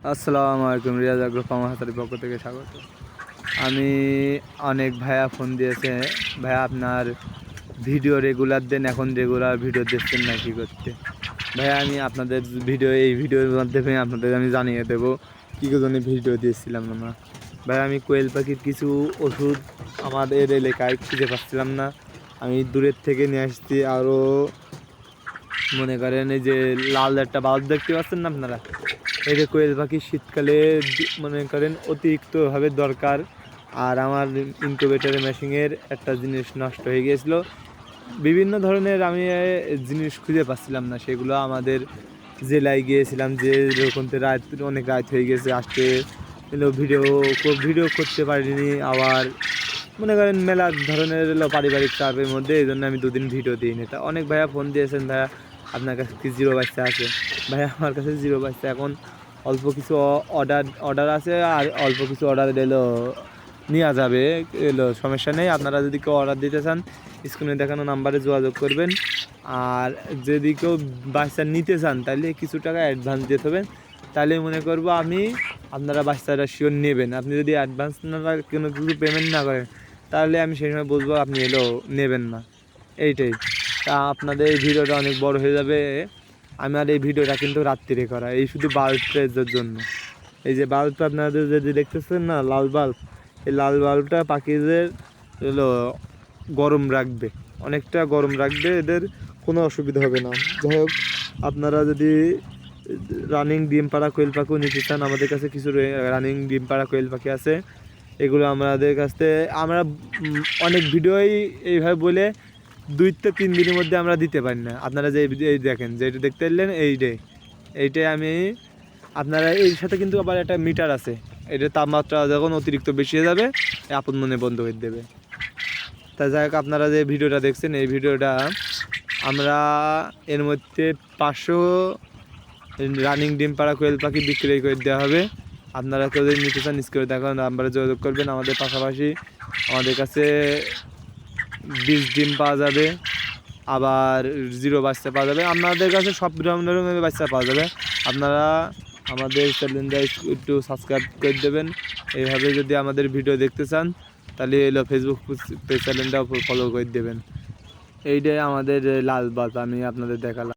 আসসালামু আলাইকুম, Riaz agro farmer হাতারির পক্ষ থেকে স্বাগত। আমি অনেক ভাইয়া ফোন দিয়েছে, ভাইয়া আপনার ভিডিও রেগুলার দেন, এখন রেগুলার ভিডিও দিচ্ছেন না কী করতে? ভাইয়া আমি আপনাদের এই ভিডিওর মাধ্যমে আপনাদের আমি জানিয়ে দেবো কী জন্য ভিডিও দিয়েছিলাম না। ভাইয়া আমি কোয়েল পাখির কিছু ওষুধ আমাদের এলাকায় খুঁজে পাচ্ছিলাম না, আমি দূরের থেকে নিয়ে আসছি। আরও মনে করেন এই যে লাল একটা বাল্ব দেখতে পাচ্ছেন না আপনারা, এই যে কোয়েল পাখি শীতকালে মনে করেন অতিরিক্তভাবে দরকার। আর আমার ইনকিউবেটরের মেশিনের একটা জিনিস নষ্ট হয়ে গিয়েছিলো, বিভিন্ন ধরনের আমি জিনিস খুঁজে পাচ্ছিলাম না, সেগুলো আমাদের জেলায় গিয়েছিলাম, যে এরকম রাত অনেক রাত হয়ে গেছে, আসতে এলো ভিডিও করতে পারিনি। আবার মনে করেন মেলা ধরনের এলো পারিবারিক চাপের মধ্যে, এই জন্য আমি দুদিন ভিডিও দিইনি। তা অনেক ভাইয়া ফোন দিয়েছেন, ভাইয়া আপনার কাছে কি জিরো বাচ্চা আছে? ভাইয়া আমার কাছে জিরো বাচ্চা এখন অল্প কিছু অর্ডার আছে, আর অল্প কিছু অর্ডার এলো নেওয়া যাবে, এলো সমস্যা নেই। আপনারা যদি কেউ অর্ডার দিতে চান স্ক্রিনে দেখানো নাম্বারে যোগাযোগ করবেন। আর যদি কেউ বাচ্চা নিতে চান তাহলে কিছু টাকা অ্যাডভান্স দিতে হবে, তাহলে মনে করবো আমি আপনারা বাচ্চাটা শিওর নেবেন। আপনি যদি অ্যাডভান্স না কোনো কিছু পেমেন্ট না করেন তাহলে আমি সেই সময় বুঝবো আপনি নেবেন না, এইটাই। তা আপনাদের এই ভিডিওটা অনেক বড় হয়ে যাবে। আমার এই ভিডিওটা কিন্তু রাত্রিরে করা, এই শুধু বাল্ব প্রেজের জন্য। এই যে বাল্বটা আপনাদের যদি দেখতেছেন না, লাল বাল্ব, এই লাল বাল্বটা পাখিদের হলো গরম রাখবে, অনেকটা গরম রাখবে, এদের কোনো অসুবিধা হবে না। যাই হোক, আপনারা যদি রানিং ডিম পাড়া কোয়েল পাখিও নিতে চান, আমাদের কাছে কিছু রানিং ডিম পাড়া কোয়েল পাখি আছে। এগুলো আমাদের কাছ থেকে আমরা অনেক ভিডিওই এইভাবে বলে 2 থেকে 3 দিনের মধ্যে আমরা দিতে পারি না। আপনারা যে এই দেখেন, যেটা দেখতে এলেন এইটাই আমি আপনারা এই সাথে কিন্তু আবার একটা মিটার আছে, এটার তাপমাত্রা যখন অতিরিক্ত বেশি হয়ে যাবে আপন মনে বন্ধ করে দেবে। তা যাই হোক, আপনারা যে ভিডিওটা দেখছেন এই ভিডিওটা আমরা এর মধ্যে 500 রানিং ডিম পাড়া কোয়েল পাখি বিক্রি করে দেওয়া হবে। আপনারা কেউ যদি নিতে চান স্ক্রিনে দেখানো নাম্বারে যোগাযোগ করবেন। আমাদের পাশাপাশি আমাদের কাছে 20 ডিম পাওয়া যাবে, আবার জিরো বাচ্চা পাওয়া যাবে, আপনাদের কাছে সব ধরনের বাচ্চা পাওয়া যাবে। আপনারা আমাদের চ্যানেলটা একটু সাবস্ক্রাইব করে দেবেন। এইভাবে যদি আমাদের ভিডিও দেখতে চান তাহলে এলো ফেসবুক পেজ চ্যানেলটাও ফলো করে দেবেন। এইটাই আমাদের লাল বাল্ব আমি আপনাদের দেখালাম।